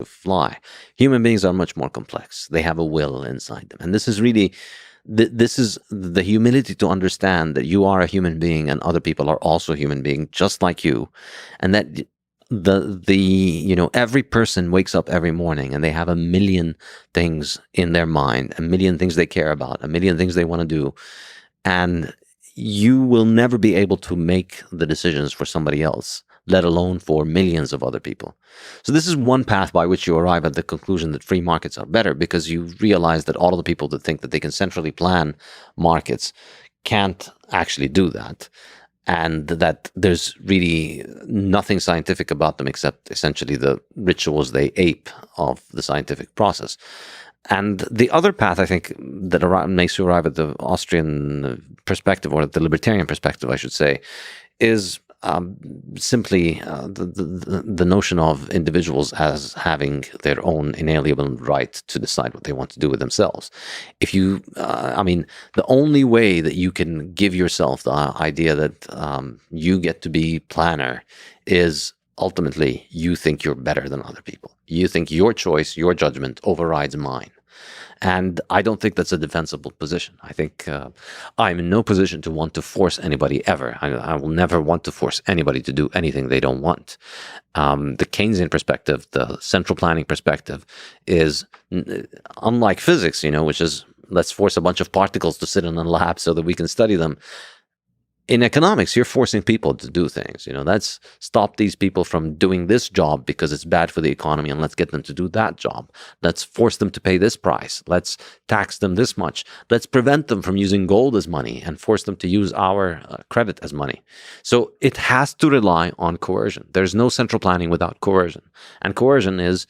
fly. Human beings are much more complex. They have a will inside them. And this is really, this is the humility to understand that you are a human being and other people are also human beings just like you. And that every person wakes up every morning and they have a million things in their mind, a million things they care about, a million things they want to do. And you will never be able to make the decisions for somebody else, let alone for millions of other people. So this is one path by which you arrive at the conclusion that free markets are better, because you realize that all of the people that think that they can centrally plan markets can't actually do that, and that there's really nothing scientific about them except essentially the rituals they ape of the scientific process. And the other path, I think, that makes you arrive at the Austrian perspective, or the libertarian perspective, I should say, is simply the notion of individuals as having their own inalienable right to decide what they want to do with themselves. If you, the only way that you can give yourself the idea that you get to be planner is ultimately you think you're better than other people. You think your choice, your judgment overrides mine. And I don't think that's a defensible position. I think I'm in no position to want to force anybody ever. I will never want to force anybody to do anything they don't want. The Keynesian perspective, the central planning perspective, is unlike physics, which is let's force a bunch of particles to sit in a lab so that we can study them. In economics, you're forcing people to do things. Let's stop these people from doing this job because it's bad for the economy, and let's get them to do that job. Let's force them to pay this price. Let's tax them this much. Let's prevent them from using gold as money and force them to use our credit as money. So it has to rely on coercion. There's no central planning without coercion. And coercion is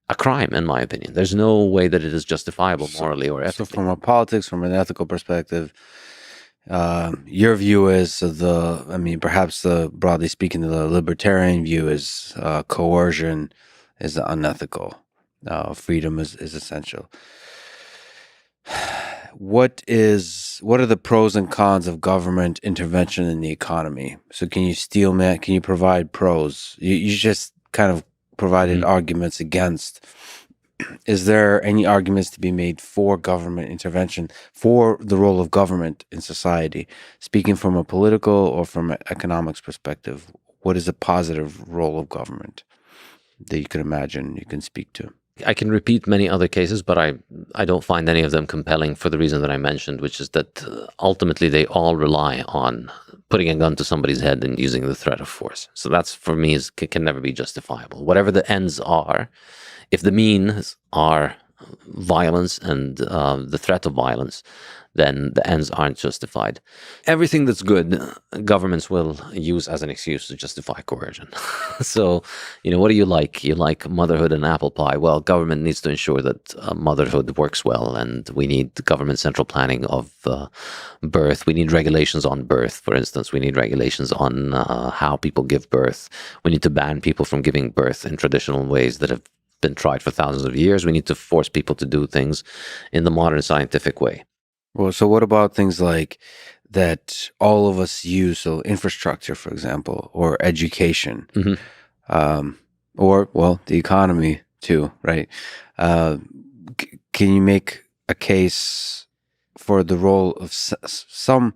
a crime, in my opinion. There's no way that it is justifiable morally or ethically. So from a politics, from an ethical perspective, your view is perhaps broadly speaking, the libertarian view is coercion is unethical. Freedom is essential. What are the pros and cons of government intervention in the economy? So can you provide pros? You just kind of provided arguments against. Is there any arguments to be made for government intervention, for the role of government in society? Speaking from a political or from an economics perspective, what is a positive role of government that you can imagine, you can speak to? I can repeat many other cases, but I don't find any of them compelling for the reason that I mentioned, which is that ultimately they all rely on putting a gun to somebody's head and using the threat of force. So that's, for me, can never be justifiable. Whatever the ends are, if the means are violence and the threat of violence, then the ends aren't justified. Everything that's good, governments will use as an excuse to justify coercion. So, what do you like? You like motherhood and apple pie. Well, government needs to ensure that motherhood works well, and we need government central planning of birth. We need regulations on birth, for instance. We need regulations on how people give birth. We need to ban people from giving birth in traditional ways that have been tried for thousands of years. We need to force people to do things in the modern scientific way. Well, so what about things like that all of us use, so infrastructure, for example, or education, or the economy too, right? Can you make a case for the role of some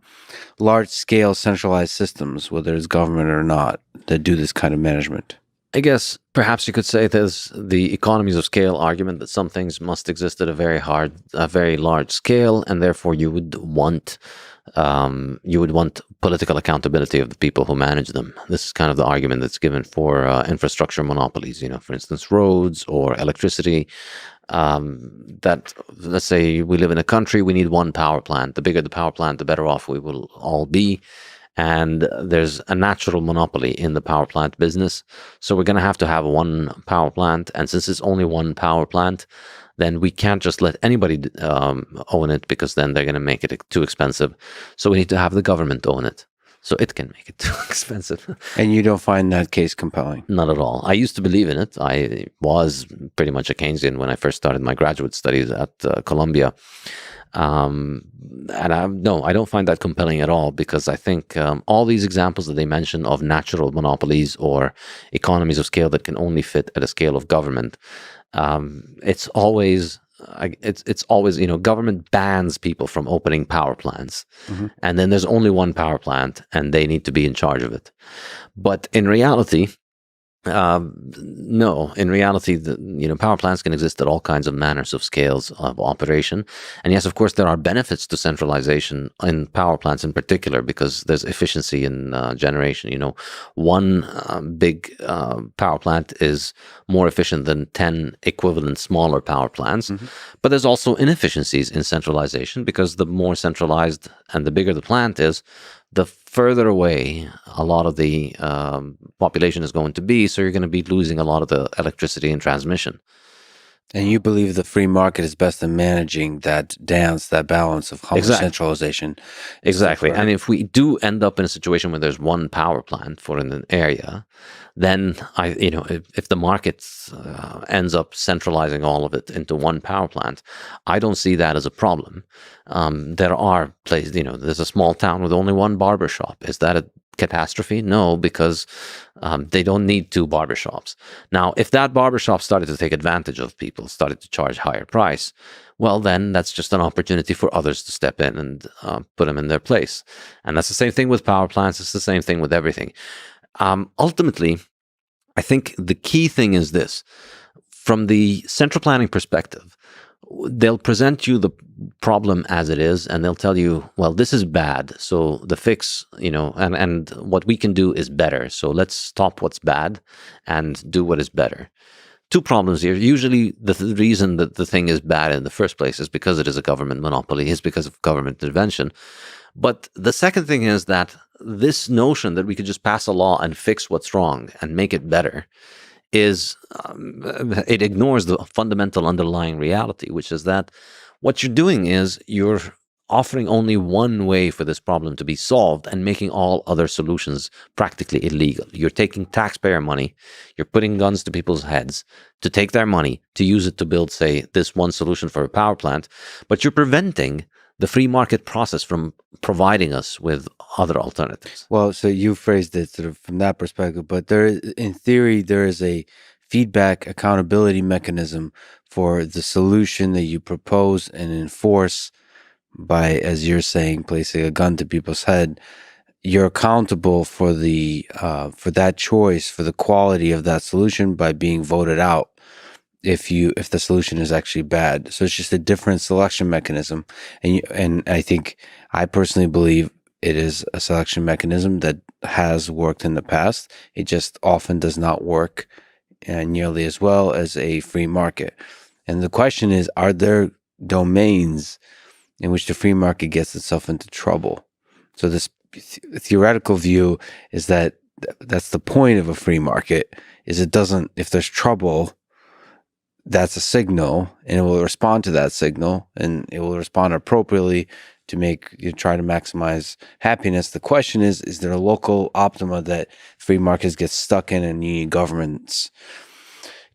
large-scale centralized systems, whether it's government or not, that do this kind of management? I guess perhaps you could say there's the economies of scale argument, that some things must exist at a very large scale, and therefore you would want political accountability of the people who manage them. This is kind of the argument that's given for infrastructure monopolies. For instance, roads or electricity. That, let's say we live in a country, we need one power plant. The bigger the power plant, the better off we will all be. And there's a natural monopoly in the power plant business. So we're going to have one power plant. And since it's only one power plant, then we can't just let anybody own it, because then they're going to make it too expensive. So we need to have the government own it. So it can make it too expensive. And you don't find that case compelling? Not at all. I used to believe in it. I was pretty much a Keynesian when I first started my graduate studies at Columbia. And I don't find that compelling at all, because I think all these examples that they mention of natural monopolies or economies of scale that can only fit at a scale of government, it's always, government bans people from opening power plants, and then there's only one power plant, and they need to be in charge of it. But in reality, no, in reality, power plants can exist at all kinds of manners of scales of operation. And yes, of course, there are benefits to centralization in power plants in particular, because there's efficiency in generation. One big power plant is more efficient than 10 equivalent smaller power plants. But there's also inefficiencies in centralization, because the more centralized and the bigger the plant is, the further away a lot of the population is going to be. So you're going to be losing a lot of the electricity and transmission. And you believe the free market is best in managing that dance, that balance of how much centralization. Exactly. And if we do end up in a situation where there's one power plant for an area, then if the market ends up centralizing all of it into one power plant, I don't see that as a problem. There are places, there's a small town with only one barber shop. Is that a catastrophe? No, because they don't need two barbershops. Now, if that barbershop started to take advantage of people, started to charge higher price, well, then that's just an opportunity for others to step in and put them in their place. And that's the same thing with power plants. It's the same thing with everything. Ultimately, I think the key thing is this. From the central planning perspective, they'll present you the problem as it is, and they'll tell you, well, this is bad, so the fix, and what we can do is better. So let's stop what's bad and do what is better. Two problems here. Usually the reason that the thing is bad in the first place is because it is a government monopoly, is because of government intervention. But the second thing is that this notion that we could just pass a law and fix what's wrong and make it better is, it ignores the fundamental underlying reality, which is that what you're doing is you're offering only one way for this problem to be solved and making all other solutions practically illegal. You're taking taxpayer money, you're putting guns to people's heads to take their money, to use it to build, say, this one solution for a power plant, but you're preventing the free market process from providing us with other alternatives. Well, so you phrased it sort of from that perspective, but in theory, there is a feedback accountability mechanism for the solution that you propose and enforce by, as you're saying, placing a gun to people's head. You're accountable for for that choice, for the quality of that solution, by being voted out if the solution is actually bad. So it's just a different selection mechanism. And I personally believe it is a selection mechanism that has worked in the past. It just often does not work nearly as well as a free market. And the question is, are there domains in which the free market gets itself into trouble? So this theoretical view is that that's the point of a free market, is it doesn't, if there's trouble, that's a signal, and it will respond to that signal, and it will respond appropriately to try to maximize happiness. The question is there a local optima that free markets get stuck in, and you need governments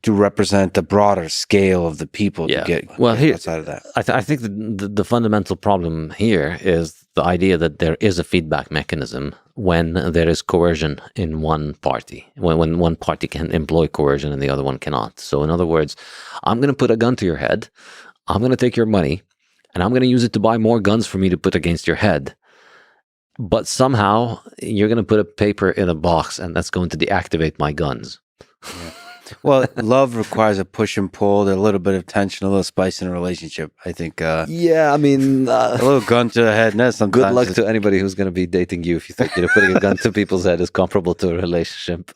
to represent the broader scale of the people to get outside of that? I think the fundamental problem here is the idea that there is a feedback mechanism when there is coercion in one party, when one party can employ coercion and the other one cannot. So in other words, I'm going to put a gun to your head, I'm going to take your money, and I'm going to use it to buy more guns for me to put against your head. But somehow you're going to put a paper in a box, and that's going to deactivate my guns. Yeah. Well, love requires a push and pull, a little bit of tension, a little spice in a relationship, I think. A little gun to the head. Good luck to anybody who's going to be dating you if you think putting a gun to people's head is comparable to a relationship.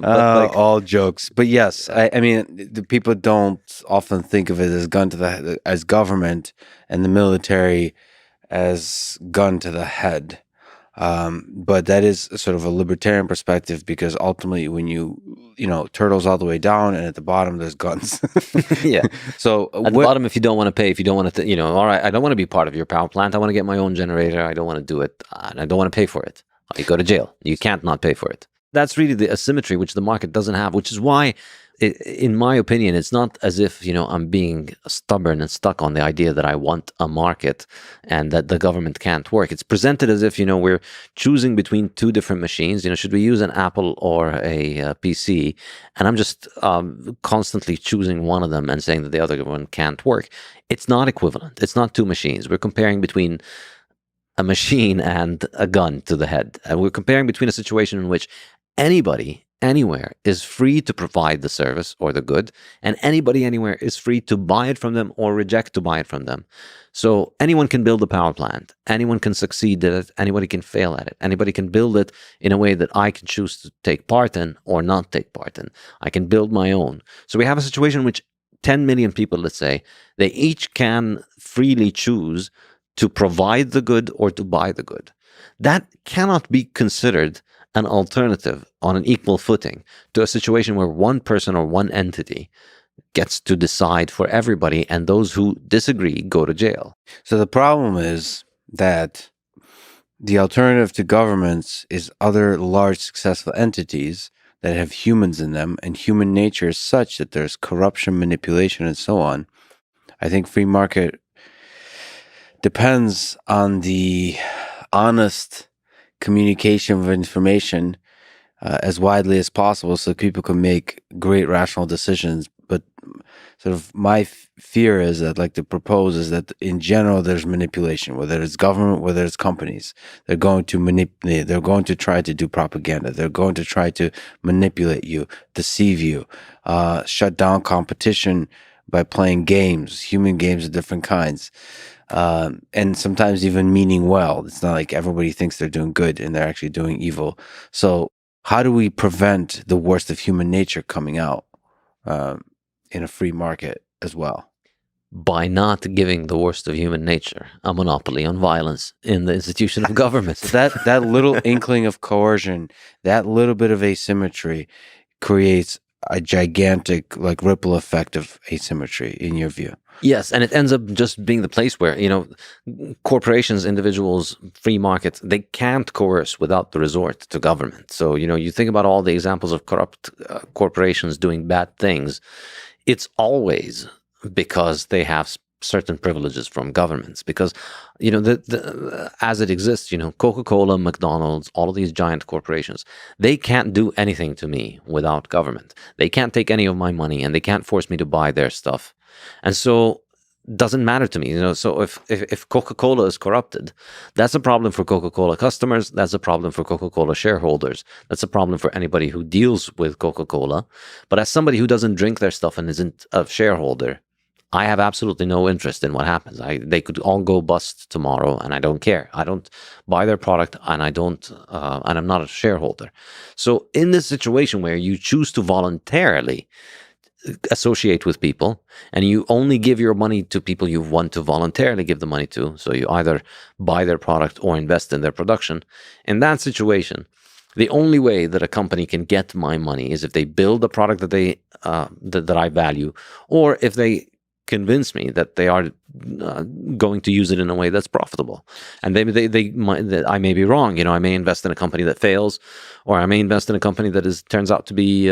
All jokes. But yes, I mean, the people don't often think of it as gun to the head, as government, and the military as gun to the head. But that is sort of a libertarian perspective, because ultimately when you turtles all the way down, and at the bottom there's guns. Yeah. So at the bottom, if you don't want to pay, if you don't want to, all right, I don't want to be part of your power plant. I want to get my own generator. I don't want to do it. And I don't want to pay for it. You go to jail. You can't not pay for it. That's really the asymmetry which the market doesn't have, which is why, in my opinion, it's not as if, I'm being stubborn and stuck on the idea that I want a market and that the government can't work. It's presented as if, we're choosing between two different machines. Should we use an Apple or a PC? And I'm just constantly choosing one of them and saying that the other one can't work. It's not equivalent. It's not two machines. We're comparing between a machine and a gun to the head. And we're comparing between a situation in which anybody, anywhere, is free to provide the service or the good, and anybody, anywhere, is free to buy it from them or reject to buy it from them. So anyone can build a power plant. Anyone can succeed at it. Anybody can fail at it. Anybody can build it in a way that I can choose to take part in or not take part in. I can build my own. So we have a situation in which 10 million people, let's say, they each can freely choose to provide the good or to buy the good. That cannot be considered an alternative on an equal footing to a situation where one person or one entity gets to decide for everybody, and those who disagree go to jail. So the problem is that the alternative to governments is other large successful entities that have humans in them, and human nature is such that there's corruption, manipulation, and so on. I think free market depends on the honest communication of information as widely as possible so people can make great rational decisions. But sort of my fear is that, like, to propose is that in general there's manipulation, whether it's government, whether it's companies. They're going to manipulate, they're going to try to do propaganda, they're going to try to manipulate you, deceive you, shut down competition by playing games, human games of different kinds. And sometimes even meaning well. It's not like everybody thinks they're doing good and they're actually doing evil. So how do we prevent the worst of human nature coming out in a free market as well? By not giving the worst of human nature a monopoly on violence in the institution of government. that little inkling of coercion, that little bit of asymmetry creates a gigantic ripple effect of asymmetry, in your view. Yes, and it ends up just being the place where, corporations, individuals, free markets, they can't coerce without the resort to government. So, you think about all the examples of corrupt corporations doing bad things, it's always because they have certain privileges from governments. Because, as it exists, Coca-Cola, McDonald's, all of these giant corporations, they can't do anything to me without government. They can't take any of my money, and they can't force me to buy their stuff. And so it doesn't matter to me, so if Coca-Cola is corrupted, that's a problem for Coca-Cola customers. That's a problem for Coca-Cola shareholders. That's a problem for anybody who deals with Coca-Cola. But as somebody who doesn't drink their stuff and isn't a shareholder, I have absolutely no interest in what happens. They could all go bust tomorrow, and I don't care. I don't buy their product, and and I'm not a shareholder. So in this situation where you choose to voluntarily associate with people, and you only give your money to people you want to voluntarily give the money to, so you either buy their product or invest in their production, in that situation, the only way that a company can get my money is if they build a product that they that I value, or if they convince me that they are going to use it in a way that's profitable. And I may be wrong. I may invest in a company that fails, or I may invest in a company that turns out to be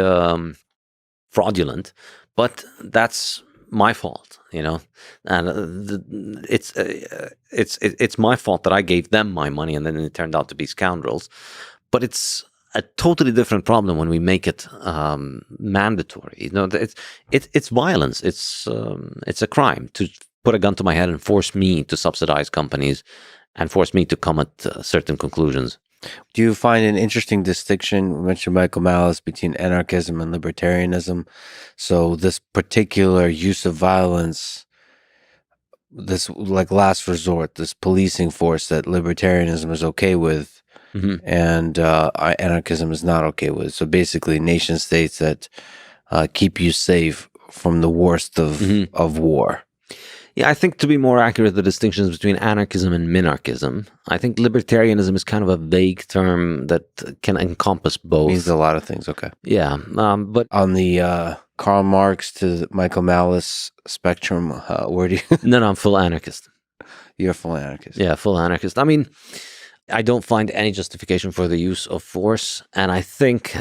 fraudulent, but that's my fault, and it's my fault that I gave them my money and then it turned out to be scoundrels. But it's a totally different problem when we make it mandatory. It's violence. It's a crime to put a gun to my head and force me to subsidize companies and force me to come at certain conclusions. Do you find an interesting distinction, we mentioned Michael Malice, between anarchism and libertarianism? So this particular use of violence, this last resort, this policing force that libertarianism is okay with, and anarchism is not okay with. So basically nation states that keep you safe from the worst of war. Yeah, I think to be more accurate, the distinctions between anarchism and minarchism. I think libertarianism is kind of a vague term that can encompass both. Means a lot of things. Okay. Yeah, but on the Karl Marx to Michael Malice spectrum, where do you? No, I'm full anarchist. You're a full anarchist. Yeah, full anarchist. I mean, I don't find any justification for the use of force, and I think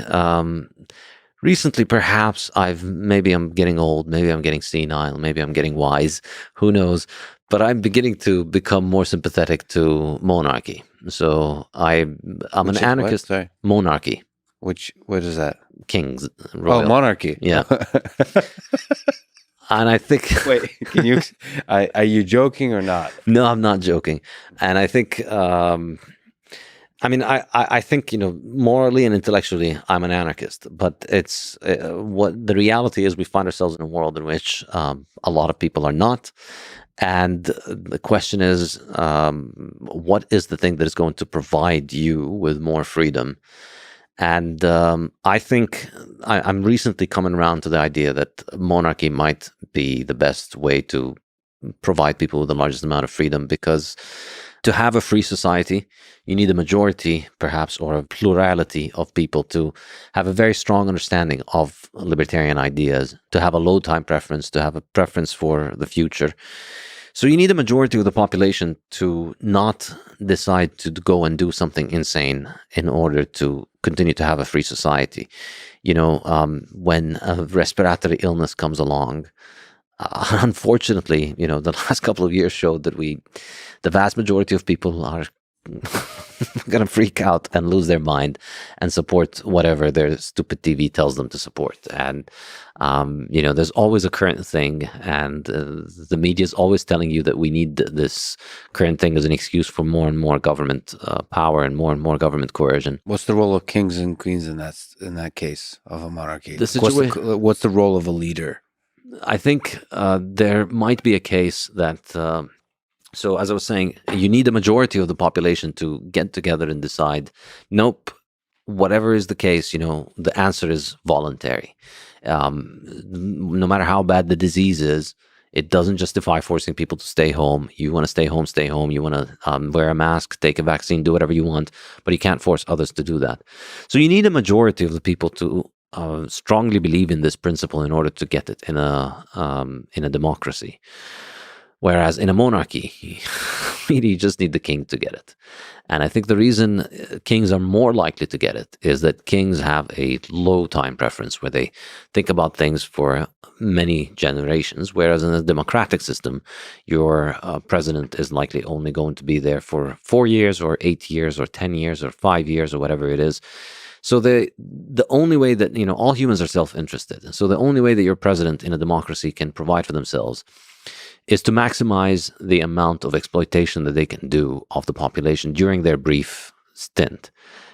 recently, perhaps maybe I'm getting old, maybe I'm getting senile, maybe I'm getting wise, who knows? But I'm beginning to become more sympathetic to monarchy. So I'm an anarchist. Sorry? Monarchy. What is that? Kings. Royal. Oh, monarchy. Yeah. And I think. Wait, can you? Are you joking or not? No, I'm not joking. And I think. I mean, I think, morally and intellectually, I'm an anarchist, but it's what the reality is. We find ourselves in a world in which a lot of people are not. And the question is, what is the thing that is going to provide you with more freedom? And I think I'm recently coming around to the idea that monarchy might be the best way to provide people with the largest amount of freedom, because to have a free society, you need a majority, perhaps, or a plurality of people to have a very strong understanding of libertarian ideas, to have a low time preference, to have a preference for the future. So you need a majority of the population to not decide to go and do something insane in order to continue to have a free society. When a respiratory illness comes along, unfortunately, the last couple of years showed that the vast majority of people are going to freak out and lose their mind and support whatever their stupid TV tells them to support. And, there's always a current thing, and the media is always telling you that we need this current thing as an excuse for more and more government power and more government coercion. What's the role of kings and queens in that case of a monarchy? What's the role of a leader? I think there might be a case that, so as I was saying, you need a majority of the population to get together and decide, nope, whatever is the case, the answer is voluntary. No matter how bad the disease is, it doesn't justify forcing people to stay home. You want to stay home, stay home. You want to wear a mask, take a vaccine, do whatever you want, but you can't force others to do that. So you need a majority of the people to strongly believe in this principle in order to get it in a democracy. Whereas in a monarchy, you just need the king to get it. And I think the reason kings are more likely to get it is that kings have a low time preference where they think about things for many generations, whereas in a democratic system, your president is likely only going to be there for 4 years or 8 years or 10 years or 5 years or whatever it is. So the only way that, all humans are self-interested. So the only way that your president in a democracy can provide for themselves is to maximize the amount of exploitation that they can do of the population during their brief stint.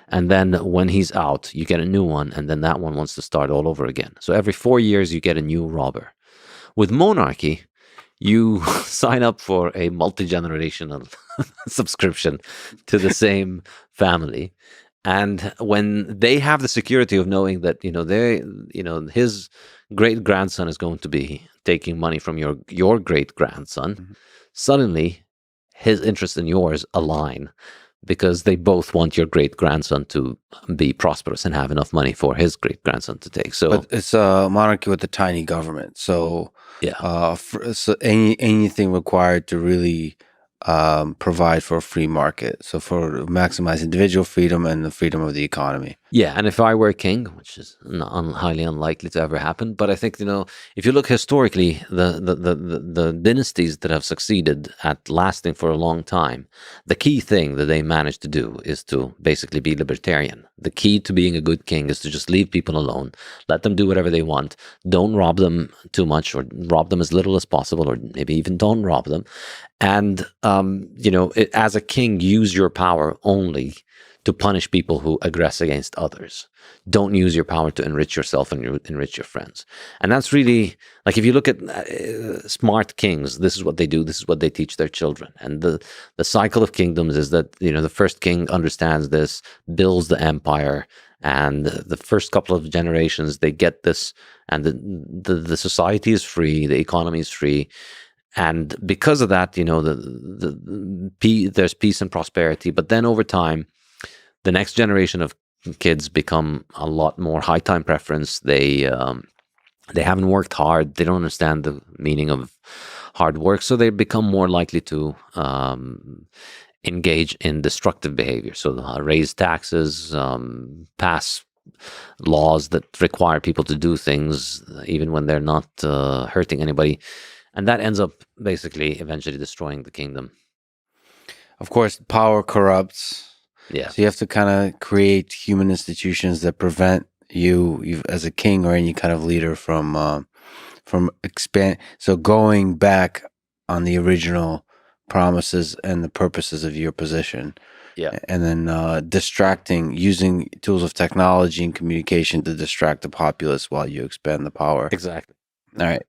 And then when he's out, you get a new one, and then that one wants to start all over again. So every 4 years, you get a new robber. With monarchy, you sign up for a multi-generational subscription to the same family. And when they have the security of knowing that, his great grandson is going to be taking money from your great grandson, suddenly his interest and yours align, because they both want your great grandson to be prosperous and have enough money for his great grandson to take. So, but it's a monarchy with a tiny government. So, yeah. So anything required to really provide for a free market, so for maximize individual freedom and the freedom of the economy. Yeah, and if I were king, which is highly unlikely to ever happen, but I think, if you look historically, the dynasties that have succeeded at lasting for a long time, the key thing that they managed to do is to basically be libertarian. The key to being a good king is to just leave people alone, let them do whatever they want, don't rob them too much, or rob them as little as possible, or maybe even don't rob them. And, as a king, use your power only to punish people who aggress against others. Don't use your power to enrich yourself and enrich your friends. And that's really, like, if you look at smart kings, this is what they do. This is what they teach their children. And the cycle of kingdoms is that, the first king understands this, builds the empire, and the first couple of generations, they get this, and the society is free, the economy is free. And because of that, there's peace and prosperity. But then over time, the next generation of kids become a lot more high time preference. They haven't worked hard. They don't understand the meaning of hard work, so they become more likely to engage in destructive behavior. So raise taxes, pass laws that require people to do things even when they're not hurting anybody. And that ends up basically eventually destroying the kingdom. Of course, power corrupts. Yeah. So you have to kind of create human institutions that prevent you as a king or any kind of leader from expand. So going back on the original promises and the purposes of your position. Yeah. And then using tools of technology and communication to distract the populace while you expand the power. Exactly. All right.